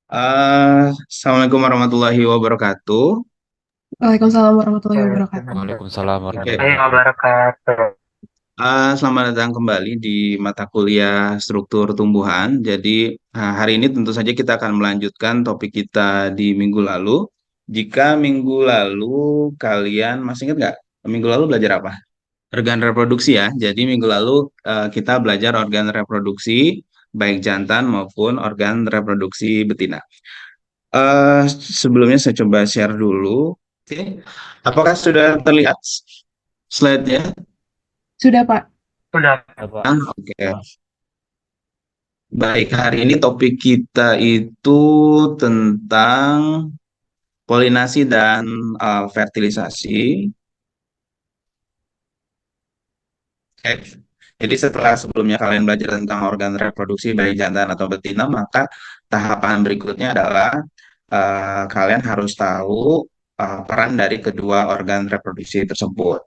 Assalamualaikum warahmatullahi wabarakatuh. Waalaikumsalam warahmatullahi wabarakatuh. Waalaikumsalam Oke, warahmatullahi wabarakatuh. selamat datang kembali di mata kuliah struktur tumbuhan. Jadi, hari ini tentu saja kita akan melanjutkan topik kita di minggu lalu. Jika minggu lalu kalian masih ingat nggak? Minggu lalu belajar apa? Organ reproduksi ya. Jadi minggu lalu kita belajar organ reproduksi baik jantan maupun organ reproduksi betina. Sebelumnya saya coba share dulu. Oke, apakah sudah terlihat slide-nya? Sudah, Pak. Sudah, Pak. Oke. Baik, hari ini topik kita itu tentang polinasi dan fertilisasi. Oke. Jadi setelah sebelumnya kalian belajar tentang organ reproduksi baik jantan atau betina, maka tahapan berikutnya adalah kalian harus tahu peran dari kedua organ reproduksi tersebut.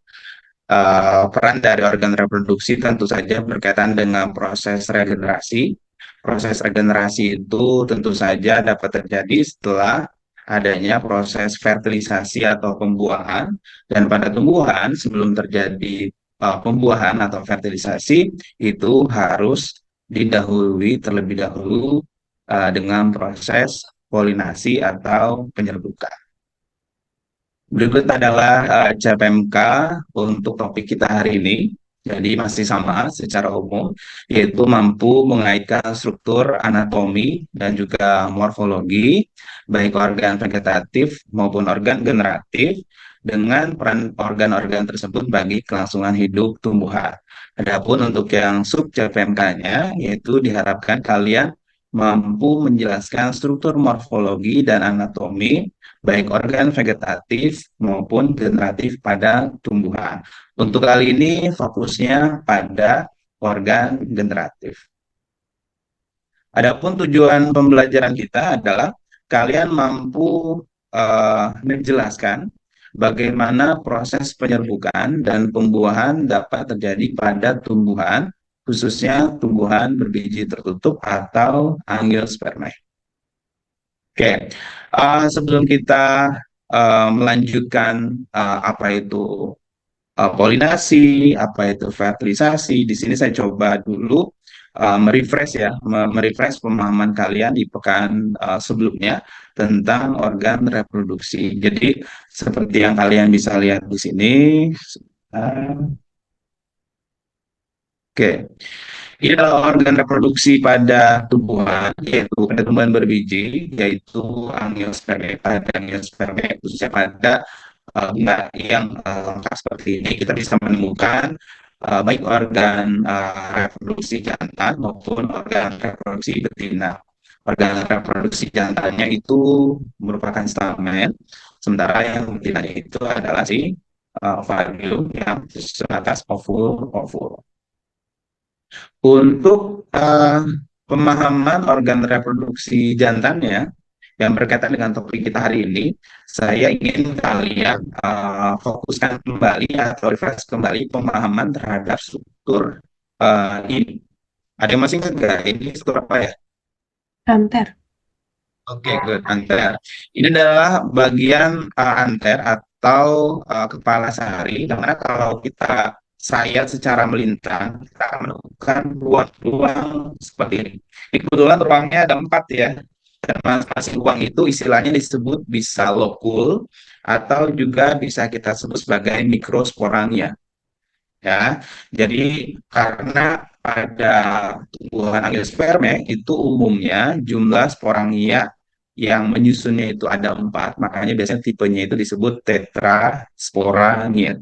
Peran dari organ reproduksi tentu saja berkaitan dengan proses regenerasi. Proses regenerasi itu tentu saja dapat terjadi setelah adanya proses fertilisasi atau pembuahan. Dan pada tumbuhan, sebelum terjadi pembuahan atau fertilisasi, itu harus didahului terlebih dahulu dengan proses polinasi atau penyerbukan. Berikut adalah CPMK untuk topik kita hari ini. Jadi masih sama secara umum, yaitu mampu mengaitkan struktur anatomi dan juga morfologi, baik organ vegetatif maupun organ generatif, dengan peran organ-organ tersebut bagi kelangsungan hidup tumbuhan. Adapun untuk yang sub CPMK-nya, yaitu diharapkan kalian mampu menjelaskan struktur morfologi dan anatomi baik organ vegetatif maupun generatif pada tumbuhan. Untuk kali ini fokusnya pada organ generatif. Adapun tujuan pembelajaran kita adalah kalian mampu menjelaskan bagaimana proses penyerbukan dan pembuahan dapat terjadi pada tumbuhan, khususnya tumbuhan berbiji tertutup atau angiospermae. Oke, sebelum kita melanjutkan apa itu polinasi, apa itu fertilisasi, di sini saya coba dulu merefresh ya, merefresh pemahaman kalian di pekan sebelumnya tentang organ reproduksi. Jadi seperti yang kalian bisa lihat di sini, uh, oke. Ini adalah organ reproduksi pada tumbuhan, yaitu pada tumbuhan berbiji, yaitu angiospermae. Pada angiospermae, khususnya pada bunga yang lengkap seperti ini, kita bisa menemukan baik organ reproduksi jantan maupun organ reproduksi betina. Organ reproduksi jantannya itu merupakan stamen, sementara yang betinanya itu adalah si ovarium yang sebatas ovul. Untuk pemahaman organ reproduksi jantannya yang berkaitan dengan topik kita hari ini, saya ingin kalian fokuskan kembali atau refresh kembali pemahaman terhadap struktur ini. Ada yang masih ingat nggak? Ini struktur apa ya? Kanter. Oke, good. Anter. Ini adalah bagian anter atau kepala sari, di mana kalau kita sayat secara melintang, kita akan menemukan ruang-ruang seperti ini. Ini kebetulan ruangnya ada 4 ya. Dan masing-masing ruang itu istilahnya disebut bisa lokul atau juga bisa kita sebut sebagai mikrosporangia. Ya, jadi karena pada tumbuhan angiospermae itu umumnya jumlah sporangia yang menyusunnya itu ada 4, makanya biasanya tipenya itu disebut tetrasporangia.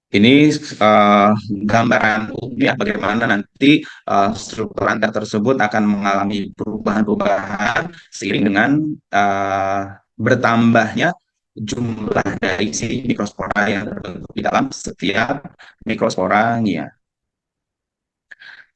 Ini eh, gambaran umumnya bagaimana nanti struktur antar tersebut akan mengalami perubahan-perubahan seiring dengan eh, bertambahnya jumlah dari si mikrospora yang terbentuk di dalam setiap mikrosporanya.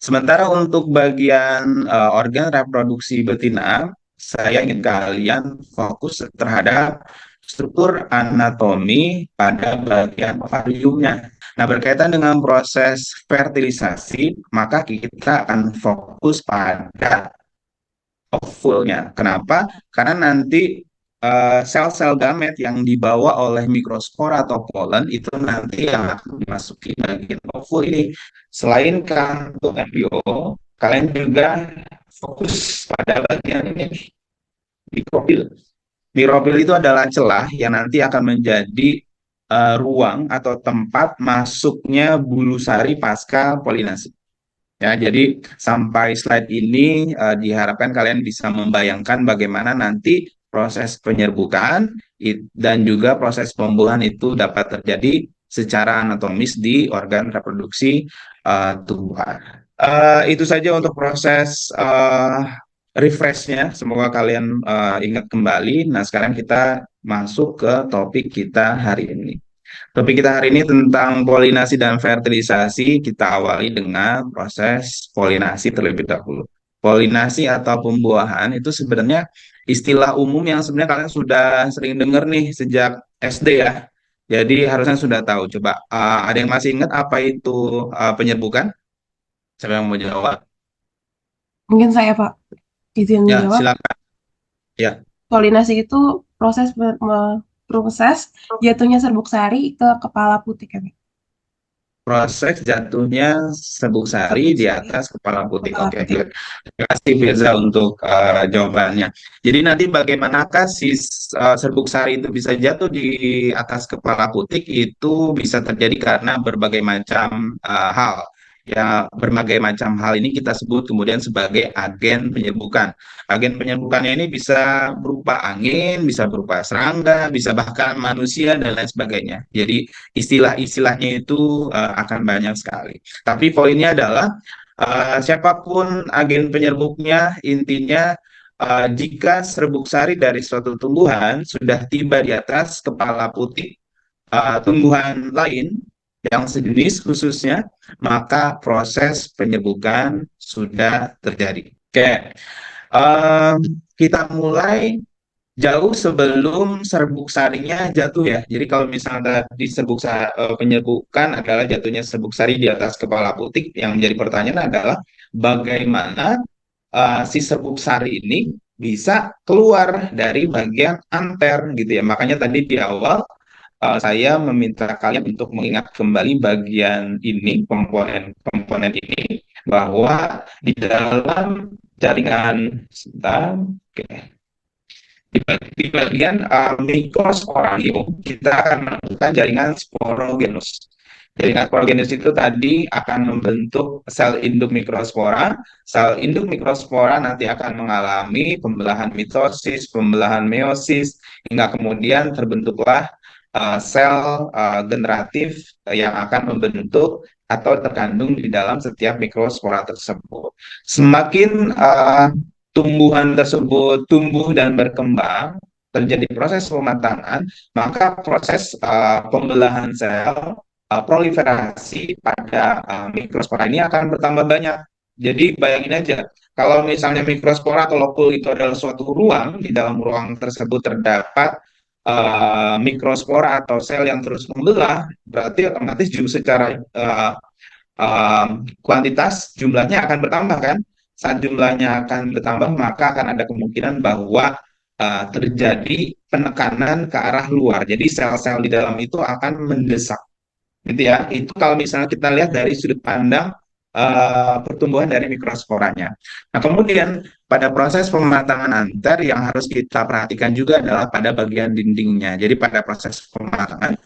Sementara untuk bagian organ reproduksi betina, saya ingin kalian fokus terhadap struktur anatomi pada bagian ovariumnya. Nah, berkaitan dengan proses fertilisasi, maka kita akan fokus pada fullnya. Kenapa? Karena nanti sel-sel gamet yang dibawa oleh mikrospora atau polen itu nanti yang akan dimasuki bagian full ini. Selain kantung embrio, kalian juga fokus pada bagian ini, mikrofil. Mikrofil itu adalah celah yang nanti akan menjadi ruang atau tempat masuknya bulu sari pasca polinasi. Ya, jadi sampai slide ini diharapkan kalian bisa membayangkan bagaimana nanti proses penyerbukan dan juga proses pembuahan itu dapat terjadi secara anatomis di organ reproduksi tumbuhan. Itu saja untuk proses refreshnya. Semoga kalian ingat kembali. Nah, sekarang kita masuk ke topik kita hari ini. Topik kita hari ini tentang polinasi dan fertilisasi. Kita awali dengan proses polinasi terlebih dahulu. Polinasi atau pembuahan itu sebenarnya istilah umum yang sebenarnya kalian sudah sering dengar nih sejak SD ya. Jadi harusnya sudah tahu. Coba ada yang masih ingat apa itu penyerbukan? Siapa yang mau jawab? Mungkin saya, Pak, izin Ya, menjawab. silakan. Ya. Polinasi itu proses jatuhnya serbuk sari ke kepala putik ya, Pak. Proses jatuhnya serbuk sari Serbuk di sari atas kepala putih. kepala Oke, putik. good. Terima kasih Firza untuk jawabannya. Jadi nanti bagaimanakah si serbuk sari itu bisa jatuh di atas kepala putik itu bisa terjadi karena berbagai macam hal. Ya, berbagai macam hal ini kita sebut kemudian sebagai agen penyerbukan. Agen penyerbukannya ini bisa berupa angin, bisa berupa serangga, bisa bahkan manusia dan lain sebagainya. Jadi istilah-istilahnya itu akan banyak sekali. Tapi poinnya adalah siapapun agen penyerbuknya, intinya jika serbuk sari dari suatu tumbuhan sudah tiba di atas kepala putih tumbuhan lain yang sejenis khususnya, maka proses penyerbukan sudah terjadi. Oke, em, kita mulai jauh sebelum serbuk sarinya jatuh ya. Jadi kalau misalnya di penyerbukan adalah jatuhnya serbuk sari di atas kepala putik, yang menjadi pertanyaan adalah bagaimana si serbuk sari ini bisa keluar dari bagian anter gitu ya. Makanya tadi di awal saya meminta kalian untuk mengingat kembali bagian ini, komponen-komponen ini, bahwa di dalam jaringan, sebentar, oke, di bagian mikrosporangium kita akan menemukan jaringan sporogenus. Jaringan sporogenus itu tadi akan membentuk sel induk mikrospora. Sel induk mikrospora nanti akan mengalami pembelahan mitosis, pembelahan meiosis, hingga kemudian terbentuklah sel generatif yang akan membentuk atau terkandung di dalam setiap mikrospora tersebut. Semakin tumbuhan tersebut tumbuh dan berkembang, terjadi proses pematangan, maka proses pembelahan sel, proliferasi pada mikrospora ini akan bertambah banyak. Jadi bayangin aja, kalau misalnya mikrospora atau lokul itu adalah suatu ruang, di dalam ruang tersebut terdapat mikrospora atau sel yang terus membelah, berarti otomatis juga secara kuantitas jumlahnya akan bertambah kan? Saat jumlahnya akan bertambah, maka akan ada kemungkinan bahwa terjadi penekanan ke arah luar. Jadi sel-sel di dalam itu akan mendesak, gitu ya. Itu kalau misalnya kita lihat dari sudut pandang pertumbuhan dari mikrosporanya. Nah, kemudian pada proses pematangan antar yang harus kita perhatikan juga adalah pada bagian dindingnya. Jadi pada proses pematangan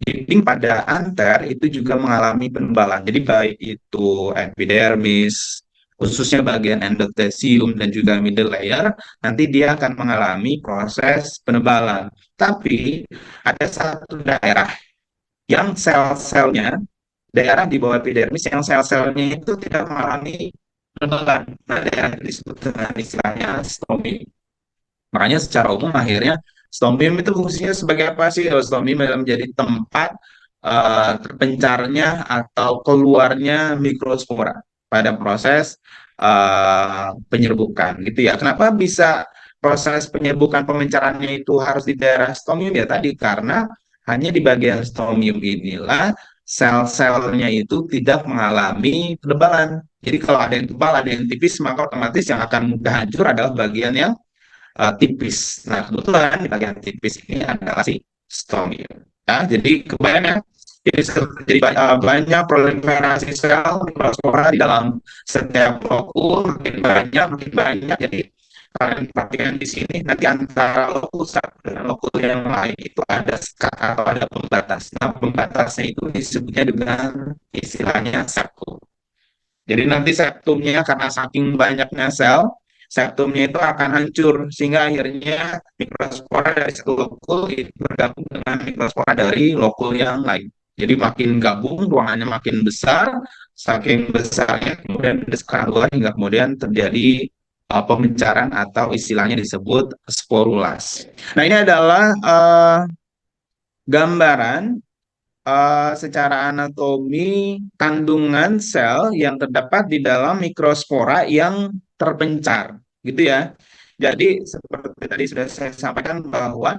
dinding pada anter itu juga mengalami penebalan. Jadi baik itu epidermis, khususnya bagian endothelium dan juga middle layer, nanti dia akan mengalami proses penebalan. Tapi ada satu daerah yang sel-selnya, daerah di bawah epidermis yang sel-selnya itu tidak mengalami penebalan. Nah, daerah itu disebut dengan istilahnya stomi. Makanya secara umum akhirnya stombium itu fungsinya sebagai apa sih? Stombium adalah menjadi tempat terpencarnya atau keluarnya mikrospora pada proses penyerbukan gitu ya. Kenapa bisa proses penyerbukan pemencarannya itu harus di daerah stomium ya tadi karena hanya di bagian stomium inilah sel-selnya itu tidak mengalami penebalan. Jadi kalau ada yang tebal, ada yang tipis, maka otomatis yang akan mudah hancur adalah bagian yang tipis. Nah, kebetulan di bagian tipis ini adalah si stomium. Ya, jadi kebayang ya, jadi banyak proliferasi sel mikrospora di dalam setiap lokul, makin banyak. Jadi kalian perhatikan di sini, nanti antara lokul satu dengan lokul yang lain itu ada sekat atau ada pembatas. Nah, pembatasnya itu disebutnya dengan istilahnya septum. Jadi nanti septumnya karena saking banyaknya sel, septumnya itu akan hancur sehingga akhirnya mikrospora dari satu lokul itu bergabung dengan mikrospora dari lokul yang lain. Jadi makin gabung, ruangannya makin besar, saking besarnya kemudian keluar hingga kemudian terjadi pemencaran atau istilahnya disebut sporulas. Nah, ini adalah gambaran secara anatomi kandungan sel yang terdapat di dalam mikrospora yang terpencar, gitu ya. Jadi seperti tadi sudah saya sampaikan bahwa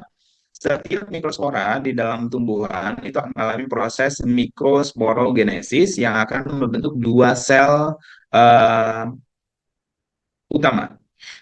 setiap mikrospora di dalam tumbuhan itu akan mengalami proses mikrosporogenesis yang akan membentuk dua sel uh, utama.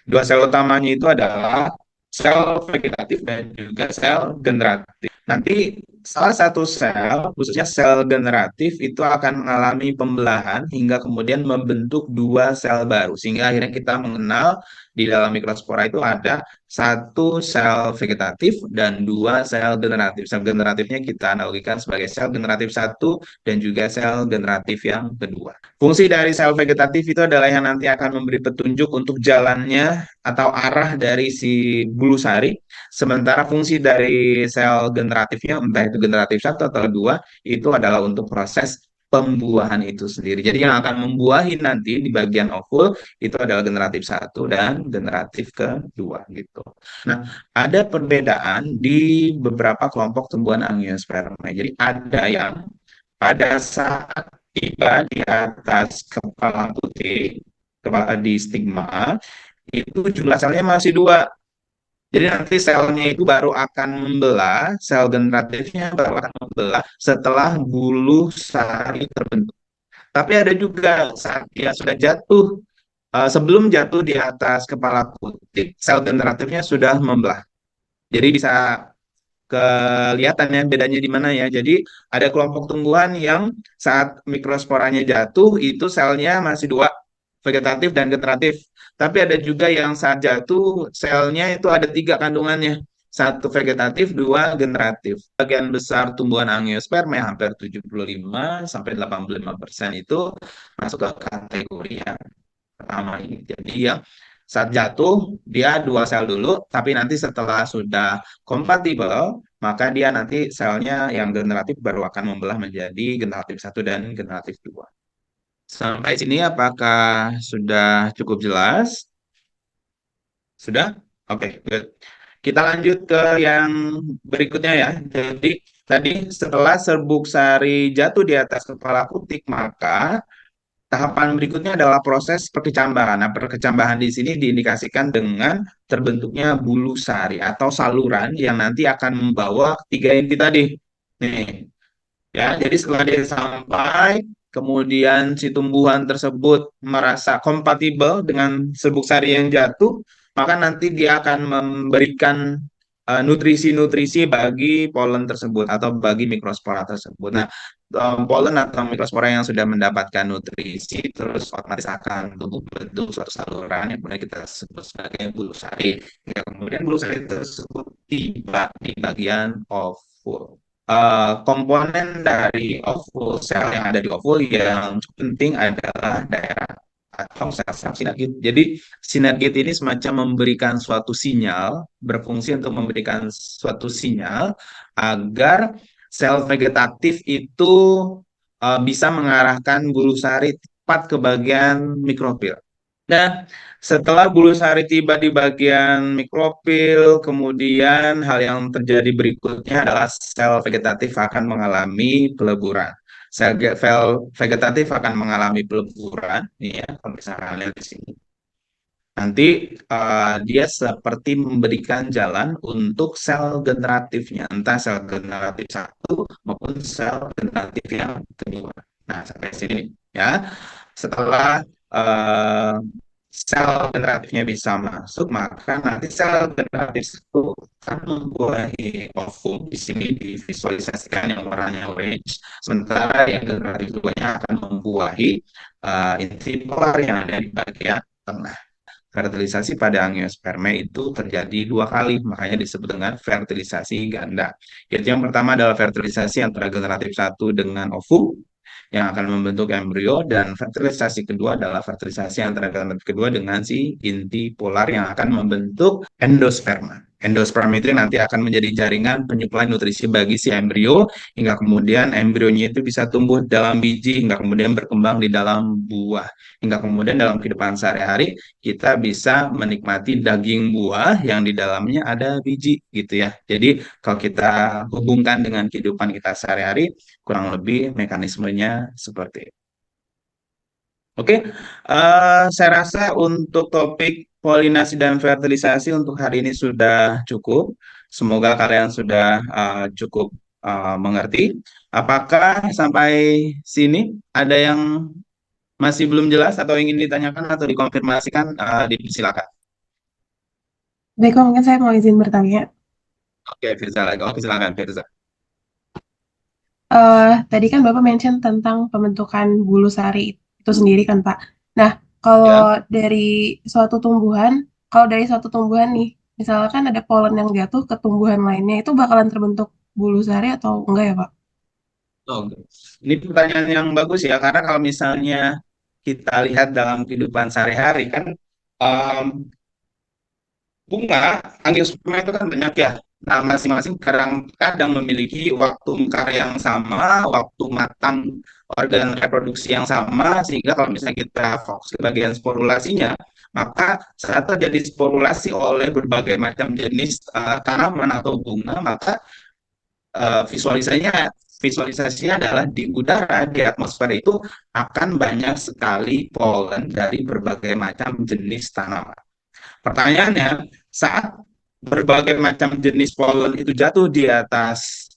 Dua sel utamanya itu adalah sel vegetatif dan juga sel generatif. Nanti salah satu sel, khususnya sel generatif, itu akan mengalami pembelahan hingga kemudian membentuk dua sel baru. Sehingga akhirnya kita mengenal di dalam mikrospora itu ada satu sel vegetatif dan dua sel generatif. Sel generatifnya kita analogikan sebagai sel generatif satu dan juga sel generatif yang kedua. Fungsi dari sel vegetatif itu adalah yang nanti akan memberi petunjuk untuk jalannya atau arah dari si bulu sari. Sementara fungsi dari sel generatifnya, entah itu generatif satu atau dua, itu adalah untuk proses pembuahan itu sendiri. Jadi yang akan membuahi nanti di bagian ovul itu adalah generatif satu dan generatif kedua gitu. Nah, ada perbedaan di beberapa kelompok tumbuhan angiospermae. Jadi ada yang pada saat tiba di atas kepala putih, kepala di stigma, itu jumlah selnya masih dua. Jadi nanti selnya itu baru akan membelah, sel generatifnya baru akan membelah setelah bulu sari terbentuk. Tapi ada juga saat dia sudah jatuh, sebelum jatuh di atas kepala putih, sel generatifnya sudah membelah. Jadi bisa kelihatan ya bedanya di mana ya. Jadi ada kelompok tumbuhan yang saat mikrosporanya jatuh itu selnya masih dua, vegetatif dan generatif. Tapi ada juga yang saat jatuh selnya itu ada tiga kandungannya. Satu vegetatif, dua generatif. Bagian besar tumbuhan angiospermae hampir 75 sampai 85% itu masuk ke kategori yang pertama ini. Jadi yang saat jatuh dia dua sel dulu, tapi nanti setelah sudah kompatibel, maka dia nanti selnya yang generatif baru akan membelah menjadi generatif satu dan generatif dua. Sampai sini apakah sudah cukup jelas? Sudah? Oke, good. Kita lanjut ke yang berikutnya ya. Jadi tadi setelah serbuk sari jatuh di atas kepala putik, maka tahapan berikutnya adalah proses perkecambahan. Nah, perkecambahan di sini diindikasikan dengan terbentuknya bulu sari atau saluran yang nanti akan membawa ketiga inti tadi. Nih, ya, jadi setelah dia sampai, kemudian si tumbuhan tersebut merasa kompatibel dengan serbuk sari yang jatuh, maka nanti dia akan memberikan nutrisi-nutrisi bagi polen tersebut atau bagi mikrospora tersebut. Nah, polen atau mikrospora yang sudah mendapatkan nutrisi terus otomatis akan tumbuh bentuk suatu saluran yang kemudian kita sebut sebagai bulu sari. Ya, kemudian bulu sari tersebut tiba di bagian ovul. Komponen dari ovul, sel yang ada di ovul yang cukup penting adalah daerah atau sel-sel sinergit. Jadi sinergit ini semacam memberikan suatu sinyal, berfungsi untuk memberikan suatu sinyal agar sel vegetatif itu bisa mengarahkan bulu sari tepat ke bagian mikrofil. Nah, setelah bulu sari tiba di bagian mikrofil, kemudian hal yang terjadi berikutnya adalah sel vegetatif akan mengalami peleburan. Sel vegetatif akan mengalami peleburan, nih ya, kalau misalnya lihat di sini. Nanti dia seperti memberikan jalan untuk sel generatifnya, entah sel generatif satu maupun sel generatif yang kedua. Nah, sampai sini ya. Setelah eh, sel generatifnya bisa masuk, maka nanti sel generatif itu akan membuahi ovum. Di sini divisualisasikan yang warnanya orange, sementara yang generatif keduanya akan membuahi inti polar yang ada di bagian tengah. Fertilisasi pada angiosperma itu terjadi dua kali, makanya disebut dengan fertilisasi ganda. Yaitu yang pertama adalah fertilisasi antara generatif satu dengan ovum yang akan membentuk embrio, dan fertilisasi kedua adalah fertilisasi antara generatif kedua dengan si inti polar yang akan membentuk endosperma. Endosperma itu nanti akan menjadi jaringan penyuplai nutrisi bagi si embrio hingga kemudian embrionya itu bisa tumbuh dalam biji hingga kemudian berkembang di dalam buah. Hingga kemudian dalam kehidupan sehari-hari kita bisa menikmati daging buah yang di dalamnya ada biji gitu ya. Jadi kalau kita hubungkan dengan kehidupan kita sehari-hari, kurang lebih mekanismenya seperti itu. Oke, saya rasa untuk topik polinasi dan fertilisasi untuk hari ini sudah cukup. Semoga kalian sudah cukup mengerti. Apakah sampai sini ada yang masih belum jelas atau ingin ditanyakan atau dikonfirmasikan? Dipersilakan. Baik, Kak, mungkin saya mau izin bertanya. Oke, Firza lagi. Oke, silakan Firza. Tadi kan Bapak mention tentang pembentukan bulu sari itu sendiri kan, Pak. Nah, kalau Ya. dari suatu tumbuhan, kalau dari suatu tumbuhan nih, misalkan ada polen yang jatuh ke tumbuhan lainnya, itu bakalan terbentuk bulu sari atau enggak ya, Pak? Oke. Ini pertanyaan yang bagus ya, karena kalau misalnya kita lihat dalam kehidupan sehari-hari kan, em, bunga angiosperma itu kan banyak ya. Nah, masing-masing kadang memiliki waktu mekar yang sama, waktu matang organ reproduksi yang sama, sehingga kalau misalnya kita fokus ke bagian sporulasinya, maka saat terjadi sporulasi oleh berbagai macam jenis tanaman atau bunga, maka visualisasinya visualisasinya adalah di udara, di atmosfer itu akan banyak sekali polen dari berbagai macam jenis tanaman. Pertanyaannya, saat berbagai macam jenis polen itu jatuh di atas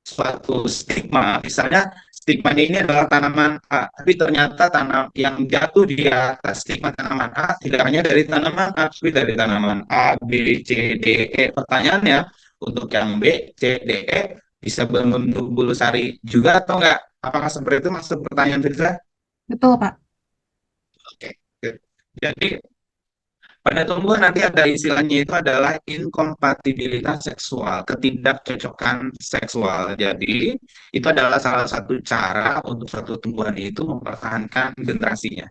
suatu stigma, misalnya stigma ini adalah tanaman A, tapi ternyata tanam yang jatuh di atas stigma tanaman A tidak hanya dari tanaman A, tapi dari tanaman A, B, C, D, E. Pertanyaannya, untuk yang B, C, D, E bisa membentuk bulu sari juga atau enggak? Apakah seperti itu maksud pertanyaan Firza? Betul, Pak. Oke. Jadi pada tumbuhan nanti ada istilahnya itu adalah inkompatibilitas seksual, ketidakcocokan seksual. Jadi itu adalah salah satu cara untuk suatu tumbuhan itu mempertahankan generasinya.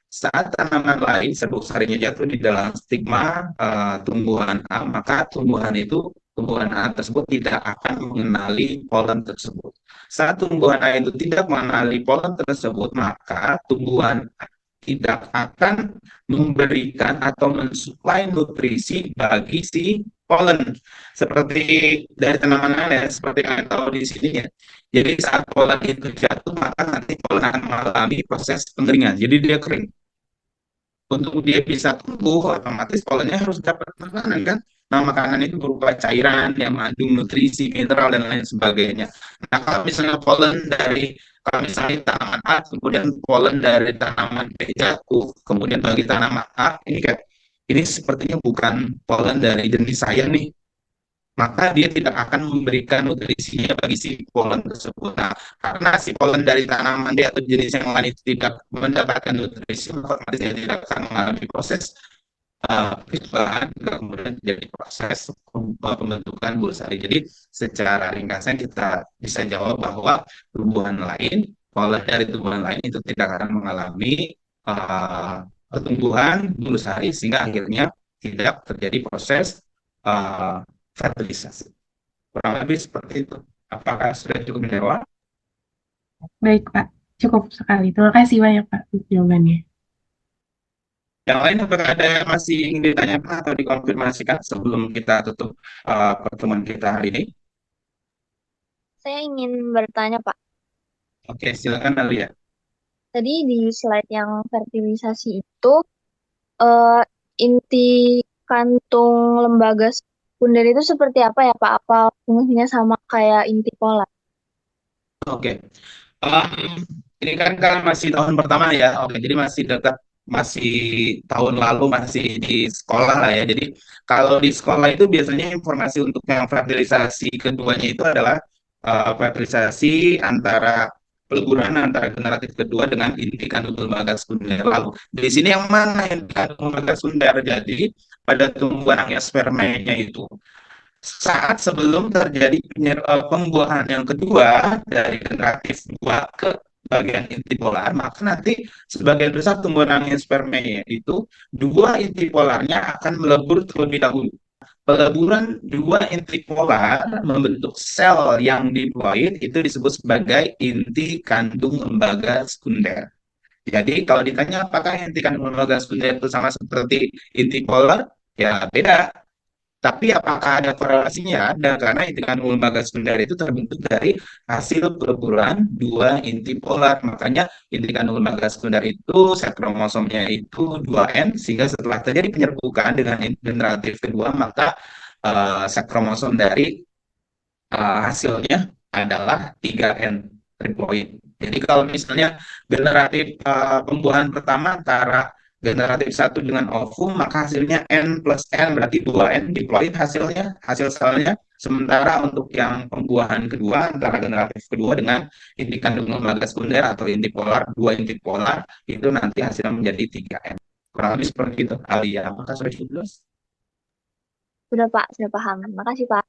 Saat tanaman lain serbuk sarinya jatuh di dalam stigma tumbuhan A, maka tumbuhan A tersebut tidak akan mengenali polen tersebut. Saat tumbuhan A itu tidak mengenali polen tersebut, maka tumbuhan A tidak akan memberikan atau mensuplai nutrisi bagi si polen. Seperti dari tanaman lain ya, seperti kalian tahu di sini ya. Jadi saat polen itu jatuh, maka nanti polen akan mengalami proses pengeringan. Jadi dia kering. Untuk dia bisa tumbuh, otomatis polennya harus dapat makanan kan. Nah, makanan itu berupa cairan yang mengandung nutrisi, mineral, dan lain sebagainya. Nah, kalau misalnya kalau misalnya tanaman A, kemudian polen dari tanaman B jatuh, kemudian bagi tanaman A, ini sepertinya bukan polen dari jenis saya nih, maka dia tidak akan memberikan nutrisinya bagi si polen tersebut. Nah, karena si polen dari tanaman dia atau jenis yang lain itu tidak mendapatkan nutrisi, maka otomatis dia tidak akan mengalami proses perubahan, kemudian terjadi proses pembentukan bulu sari. Jadi, secara ringkasnya kita bisa jawab bahwa tumbuhan lain, polen dari tumbuhan lain itu tidak akan mengalami pertumbuhan bulu sari, sehingga akhirnya tidak terjadi proses uh, fertilisasi. Kurang lebih seperti itu. Apakah sudah cukup menjawab? Baik, Pak. Cukup sekali. Terima kasih banyak, Pak, untuk jawabannya. Yang lain apakah ada yang masih ingin ditanyakan atau dikonfirmasikan sebelum kita tutup pertemuan kita hari ini? Saya ingin bertanya, Pak. Oke, silakan Alia. Tadi di slide yang fertilisasi itu eh, inti kantung lembaga sekunder itu seperti apa ya Pak? Apa fungsinya sama kayak inti pola? Oke. Ini kan masih tahun pertama ya. Oke, jadi masih dekat, masih tahun lalu masih di sekolah lah ya. Jadi kalau di sekolah itu biasanya informasi untuk yang fertilisasi keduanya itu adalah fertilisasi antara peleburan antara generatif kedua dengan inti kandung lembaga sekunder. Lalu di sini yang mana inti kandung lembaga sekunder? Jadi pada tumbuhan angiospermanya itu saat sebelum terjadi pembuahan yang kedua dari generatif 2 ke bagian inti polar, maka nanti sebagian besar tumbuhan angiospermanya itu dua inti polarnya akan melebur terlebih dahulu. Peleburan dua inti polar membentuk sel yang diploid itu disebut sebagai inti kandung lembaga sekunder. Jadi kalau ditanya apakah inti kandung lembaga sekunder itu sama seperti inti polar, ya beda. Tapi apakah ada korelasinya? Ada, karena inti kandung lembaga sekunder itu terbentuk dari hasil peleburan dua inti polar. Makanya inti kandung lembaga sekunder itu set kromosomnya itu 2N, sehingga setelah terjadi penyerbukan dengan generatif kedua, maka set kromosom dari hasilnya adalah 3N triploid. Jadi kalau misalnya generatif pembuahan pertama antara generatif satu dengan ovum, maka hasilnya N plus N berarti 2N diploid hasilnya, hasil selnya. Sementara untuk yang pembuahan kedua antara generatif kedua dengan inti kandung lembaga sekunder atau inti polar, dua inti polar, itu nanti hasilnya menjadi 3N. Kurang lebih seperti itu. Alia, apakah sudah cukup jelas? Sudah Pak, sudah paham. Makasih Pak.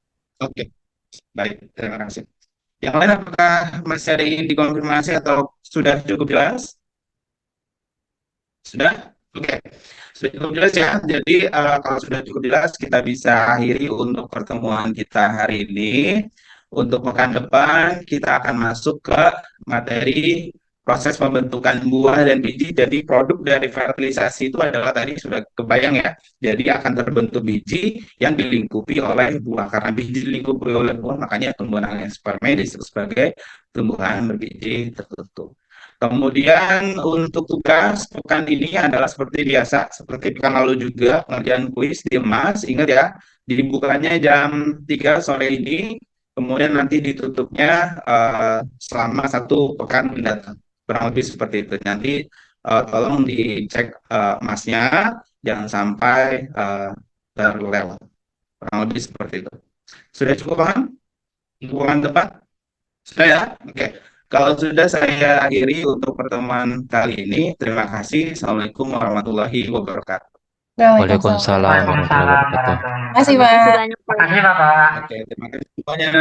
Oke, baik, terima kasih. Yang lain apakah masih ada yang ingin dikonfirmasi atau sudah cukup jelas? Sudah? Oke. Sudah cukup jelas ya. Jadi kalau sudah cukup jelas kita bisa akhiri untuk pertemuan kita hari ini. Untuk pekan depan kita akan masuk ke materi proses pembentukan buah dan biji. Jadi produk dari fertilisasi itu adalah tadi sudah kebayang ya. Jadi akan terbentuk biji yang dilingkupi oleh buah. Karena biji dilingkupi oleh buah, makanya tumbuhan angiospermae disebut sebagai tumbuhan berbiji tertutup. Kemudian untuk tugas pekan ini adalah seperti biasa, seperti pekan lalu juga pengerjaan kuis di Emas. Ingat ya, dibukanya jam 3 sore ini, kemudian nanti ditutupnya selama satu pekan mendatang. Kurang lebih seperti itu. Nanti tolong dicek emasnya, jangan sampai terlewat. Kurang lebih seperti itu. Sudah cukup paham? Untuk pekan depan? Sudah ya? Oke. Kalau sudah, saya akhiri untuk pertemuan kali ini. Terima kasih. Assalamualaikum warahmatullahi wabarakatuh. Waalaikumsalam. Waalaikumsalam warahmatullahi wabarakatuh. Makasih, Terima kasih Pak. banyak Pak. Makasih Bapak. Oke, terima kasih semuanya.